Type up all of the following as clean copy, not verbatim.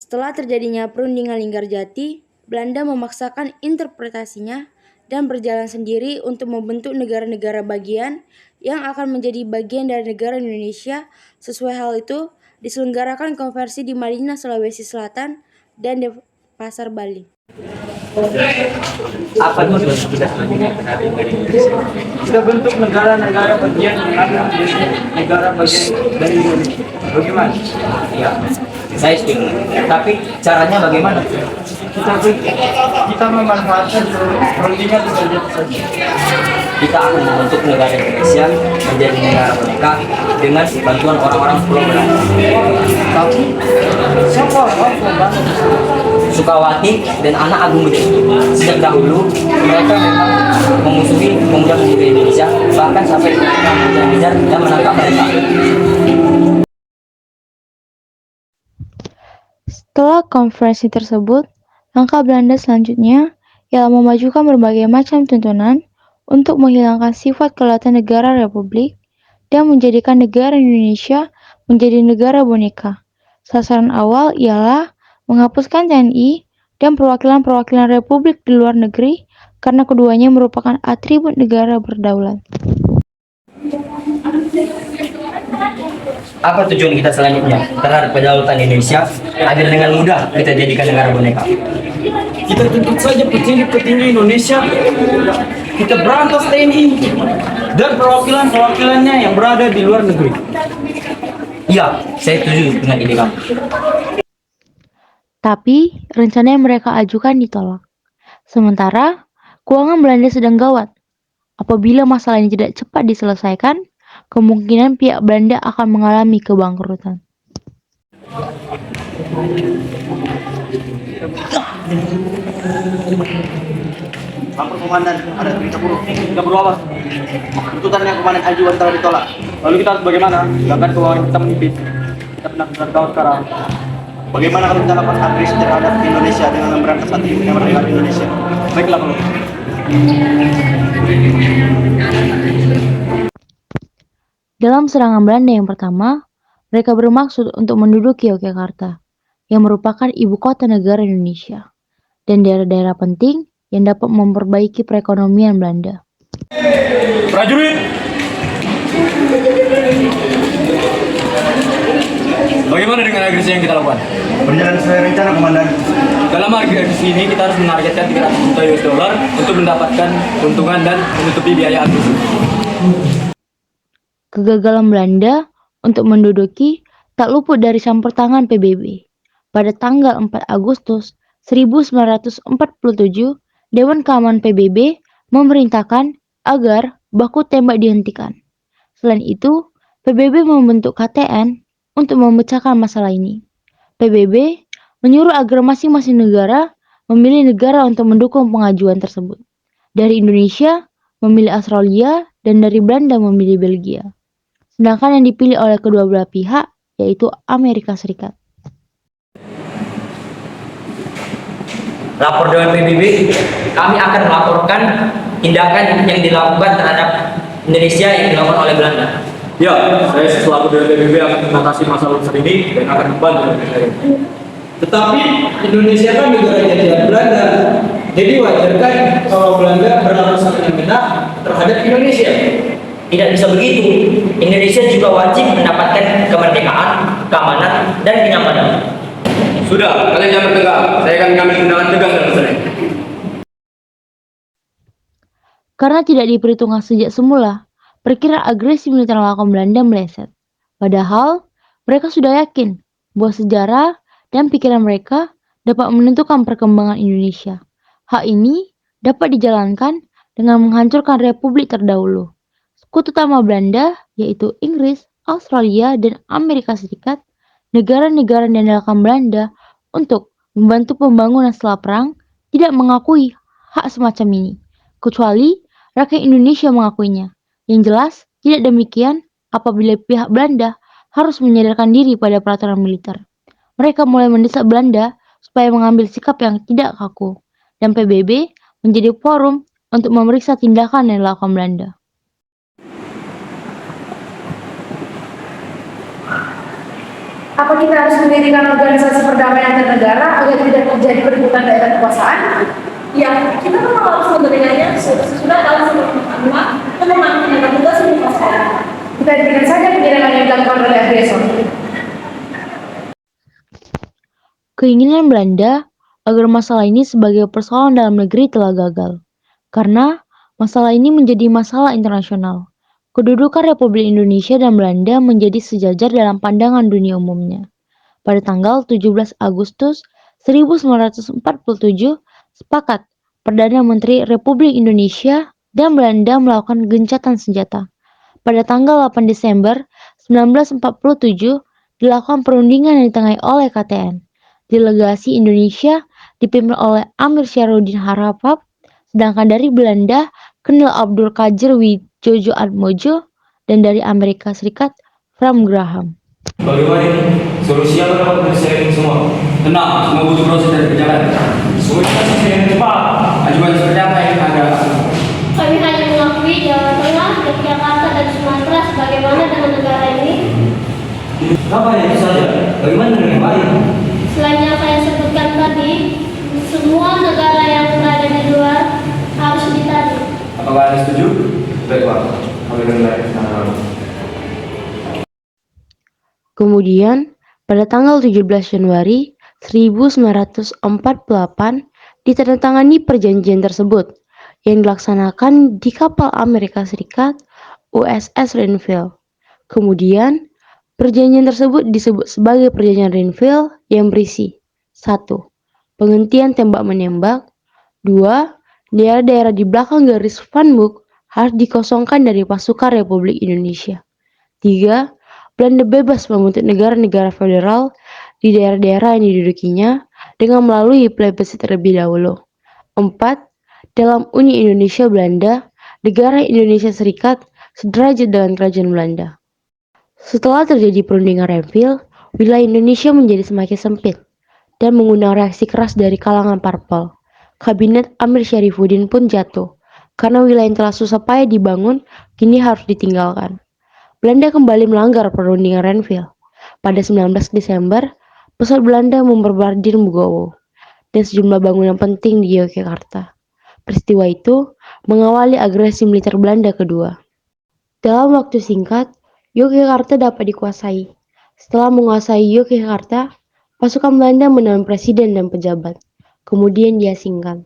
Setelah terjadinya perundingan Linggarjati, Belanda memaksakan interpretasinya dan berjalan sendiri untuk membentuk negara-negara bagian yang akan menjadi bagian dari negara Indonesia. Sesuai hal itu, diselenggarakan konversi di Madinah, Sulawesi Selatan, dan di Pasar Bali. Apa tujuan kita selanjutnya terhadap Indonesia? Kita bentuk negara-negara bagian negara bagian dari Indonesia. Bagaimana? Ya, saya setuju. Tapi caranya bagaimana? Kita memanfaatkan perundingan saja. Kita akan membentuk negara Indonesia menjadi negara merdeka dengan bantuan orang-orang Pulau Belanda. Tapi siapa orang Belanda? Sukawati dan anak Agung Budi. Sejak dahulu mereka memang memusuhi pemuda-pemudi Indonesia, bahkan sampai mengejar dan menangkap mereka. Setelah konferensi tersebut, langkah Belanda selanjutnya ialah memajukan berbagai macam tuntunan untuk menghilangkan sifat kedaulatan negara republik dan menjadikan negara Indonesia menjadi negara boneka. Sasaran awal ialah menghapuskan TNI dan perwakilan-perwakilan republik di luar negeri karena keduanya merupakan atribut negara berdaulat. Apa tujuan kita selanjutnya terhadap kedaulatan Indonesia agar dengan mudah kita jadikan negara boneka? Kita tuntut saja petinggi-petinggi Indonesia, kita berantas TNI dan perwakilan-perwakilannya yang berada di luar negeri. Iya, saya setuju dengan ide kamu. Tapi rencana yang mereka ajukan ditolak. Sementara keuangan Belanda sedang gawat. Apabila masalah ini tidak cepat diselesaikan, kemungkinan pihak Belanda akan mengalami kebangkrutan. Lapor komandan, ada berita buruk. Kita perlu apa? Tuntutan yang komandan ajukan telah ditolak. Lalu kita harus bagaimana? Sedangkan keuangan kita menipis. Kita benar-benar gawat sekarang. Bagaimana kalau kita lakukan agresi terhadap Indonesia dengan memberantas atribut kemerdekaan Indonesia? Baiklah kalau. Dalam serangan Belanda yang pertama, mereka bermaksud untuk menduduki Yogyakarta, yang merupakan ibu kota negara Indonesia, dan daerah-daerah penting yang dapat memperbaiki perekonomian Belanda. Prajurit! Bagaimana dengan agresi yang kita lakukan? Berjalan sesuai rencana, komandan. Dalam agresi ini kita harus menargetkan 300 juta US$ untuk mendapatkan keuntungan dan menutupi biaya agresi. Kegagalan Belanda untuk menduduki tak luput dari campur tangan PBB. Pada tanggal 4 Agustus 1947, Dewan Keamanan PBB memerintahkan agar baku tembak dihentikan. Selain itu, PBB membentuk KTN untuk memecahkan masalah ini. PBB menyuruh agar masing-masing negara memilih negara untuk mendukung pengajuan tersebut. Dari Indonesia memilih Australia dan dari Belanda memilih Belgia. Sedangkan yang dipilih oleh kedua belah pihak yaitu Amerika Serikat. Lapor Dewan PBB, kami akan melaporkan tindakan yang dilakukan terhadap Indonesia yang dilakukan oleh Belanda. Ya, saya selaku Dewan PBB akan mengatasi masalah besar ini dan akan membantu. Tetapi Indonesia kan negara jajahan Belanda, jadi wajar kan kalau Belanda berlaku semena-mena terhadap Indonesia. Tidak bisa begitu. Indonesia juga wajib mendapatkan kemerdekaan, keamanan, dan kenyamanan. Sudah, kalian jangan bertengkar. Saya akan mengambil tindakan tegas dalam masalah ini. Karena tidak diperhitungkan sejak semula, perkiraan agresi militer melakukan Belanda meleset. Padahal, mereka sudah yakin bahwa sejarah dan pikiran mereka dapat menentukan perkembangan Indonesia. Hak ini dapat dijalankan dengan menghancurkan republik terdahulu. Sekutu utama Belanda, yaitu Inggris, Australia, dan Amerika Serikat, negara-negara yang diandalkan Belanda untuk membantu pembangunan setelah perang, tidak mengakui hak semacam ini, kecuali rakyat Indonesia mengakuinya. Yang jelas, tidak demikian apabila pihak Belanda harus menyadarkan diri pada peraturan militer. Mereka mulai mendesak Belanda supaya mengambil sikap yang tidak kaku, dan PBB menjadi forum untuk memeriksa tindakan yang dilakukan Belanda. Apa kita harus mendirikan organisasi perdamaian antar negara agar tidak terjadi perebutan daerah kekuasaan? Ya, kita memang harus memberikannya sesudah dalam 1945 dan memang tidak tugas untuk masalah. Kita hentikan saja penyerangan yang dilakukan oleh agresor. Keinginan Belanda agar masalah ini sebagai persoalan dalam negeri telah gagal, karena masalah ini menjadi masalah internasional. Kedudukan Republik Indonesia dan Belanda menjadi sejajar dalam pandangan dunia umumnya. Pada tanggal 17 Agustus 1947, sepakat Perdana Menteri Republik Indonesia dan Belanda melakukan gencatan senjata. Pada tanggal 8 Desember 1947, dilakukan perundingan yang ditengahi oleh KTN. Delegasi Indonesia dipimpin oleh Amir Syarudin Harahap, sedangkan dari Belanda, Kolonel Abdul Qadir Wijojo Atmojo, dan dari Amerika Serikat, Frank Graham. Bagaimana ini? Solusinya dapat menyelesaikan semua. Tenang, semua butuh proses dan berjalan. Semuanya selesai dengan cepat. Ajuan seperti apa yang ada? Kami hanya mengakui Jawa Tengah, Yogyakarta, dan Sumatera sebagaimana dengan negara ini. Kenapa hanya itu saja? Bagaimana dengan yang lain? Selain yang saya sebutkan tadi, semua negara yang berada di luar harus ditarik. Apakah Anda setuju? Baik, Pak. Kami dengar sana. Kemudian, pada tanggal 17 Januari 1948, ditandatangani perjanjian tersebut yang dilaksanakan di kapal Amerika Serikat USS Renville. Kemudian, perjanjian tersebut disebut sebagai Perjanjian Renville yang berisi 1. Penghentian tembak-menembak. 2. Daerah-daerah di belakang garis Van Mook harus dikosongkan dari pasukan Republik Indonesia. 3. Belanda bebas membentuk negara-negara federal di daerah-daerah yang didudukinya dengan melalui plebiscit terlebih dahulu. 4. Dalam Uni Indonesia Belanda, negara Indonesia Serikat sederajat dengan Kerajaan Belanda. Setelah terjadi perundingan Renville, wilayah Indonesia menjadi semakin sempit dan mengundang reaksi keras dari kalangan parpol. Kabinet Amir Syarifuddin pun jatuh, karena wilayah yang telah susah payah dibangun kini harus ditinggalkan. Belanda kembali melanggar perundingan Renville. Pada 19 Desember, pesawat Belanda memborbardir Bugowo dan sejumlah bangunan penting di Yogyakarta. Peristiwa itu mengawali agresi militer Belanda kedua. Dalam waktu singkat, Yogyakarta dapat dikuasai. Setelah menguasai Yogyakarta, pasukan Belanda menahan presiden dan pejabat, kemudian diasingkan.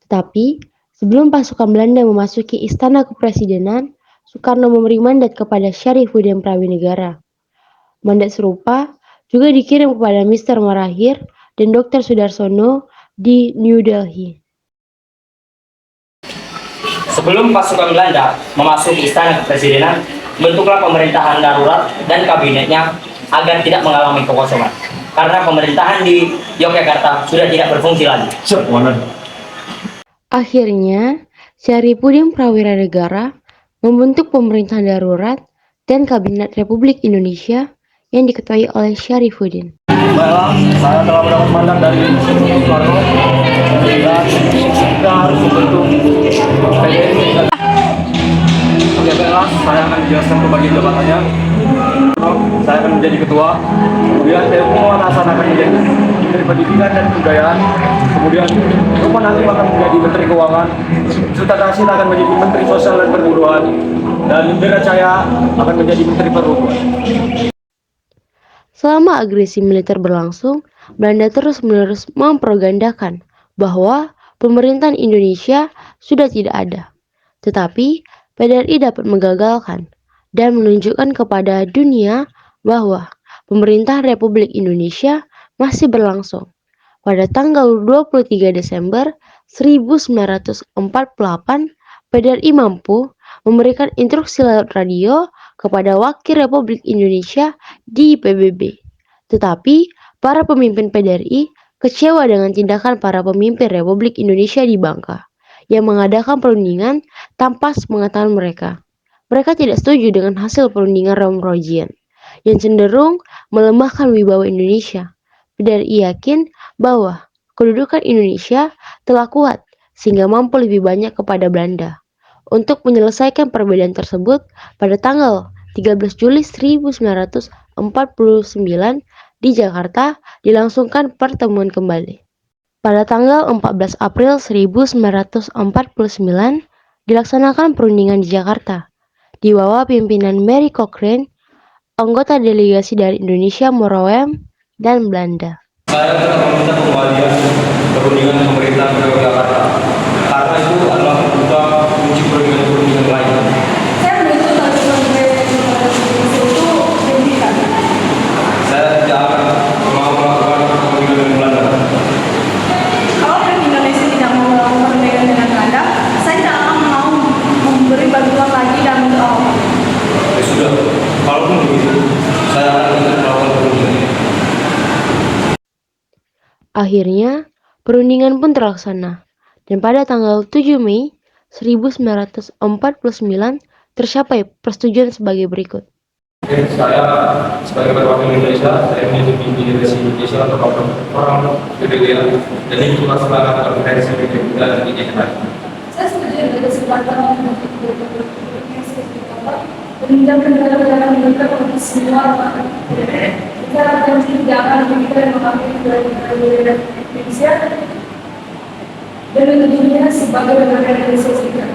Tetapi, sebelum pasukan Belanda memasuki istana kepresidenan, Soekarno memberi mandat kepada Syarifuddin Prawinegara. Mandat serupa juga dikirim kepada Mr. Marahir dan Dr. Sudarsono di New Delhi. Sebelum pasukan Belanda memasuki istana kepresidenan, bentuklah pemerintahan darurat dan kabinetnya agar tidak mengalami kekosongan. Karena pemerintahan di Yogyakarta sudah tidak berfungsi lagi. Akhirnya, Syarifuddin Prawinegara membentuk pemerintahan darurat dan kabinet Republik Indonesia yang diketuai oleh Syarifuddin. Baiklah, saya telah mendapat mandat dari Soekarno dan kita harus membentuk PDI. Oke, baiklah, saya akan menjelaskan pembagian jabatannya. Saya akan menjadi ketua, kemudian Muhammad Hasan akan menjadi Menteri Pendidikan dan Kebudayaan, kemudian Lukman Hakim akan menjadi Menteri Keuangan, Sultan Hasim akan menjadi Menteri Sosial dan Perburuan, dan Indra Caya akan menjadi Menteri Perhubungan. Selama agresi militer berlangsung, Belanda terus-menerus mempropagandakan bahwa pemerintahan Indonesia sudah tidak ada. Tetapi, PDRI dapat menggagalkan dan menunjukkan kepada dunia bahwa pemerintahan Republik Indonesia masih berlangsung. Pada tanggal 23 Desember 1948, PDRI mampu memberikan instruksi lewat radio kepada Wakil Republik Indonesia di PBB. Tetapi, para pemimpin PDRI kecewa dengan tindakan para pemimpin Republik Indonesia di Bangka yang mengadakan perundingan tanpa sepengetahuan mereka. Mereka tidak setuju dengan hasil perundingan Romrojian yang cenderung melemahkan wibawa Indonesia. PDRI yakin bahwa kedudukan Indonesia telah kuat sehingga mampu lebih banyak kepada Belanda. Untuk menyelesaikan perbedaan tersebut, pada tanggal 13 Juli 1949 di Jakarta dilangsungkan pertemuan kembali. Pada tanggal 14 April 1949 dilaksanakan perundingan di Jakarta di bawah pimpinan Mary Cochrane, anggota delegasi dari Indonesia, Morowem, dan Belanda. Saya tetap meminta pengembalian perundingan pemerintah ke Jakarta karena itu adalah membuka kunci perundingan lain. Saya menuntut agar itu dihentikan. Saya tidak akan mau melakukan perundingan dengan Belanda. Kalau Indonesia tidak mau melakukan perundingan dengan Belanda, saya tidak akan mau memberi bantuan lagi dan Ya sudah, kalaupun begitu, saya akan tetap melakukan perundingan. Akhirnya, perundingan pun terlaksana, dan pada tanggal 7 Mei 1949 tercapai persetujuan sebagai berikut. Saya sebagai perwakilan Indonesia, saya menyetujui delegasi Indonesia untuk orang PBB dan itu melaksanakan konferensi PBB dan di Jakarta. saya setuju dengan kesempatan meninjau negara-negara mereka untuk semua negara yang tidak akan diberikan mengakui dari Indonesia dan menunjuknya sebagai negara Indonesia Serikat.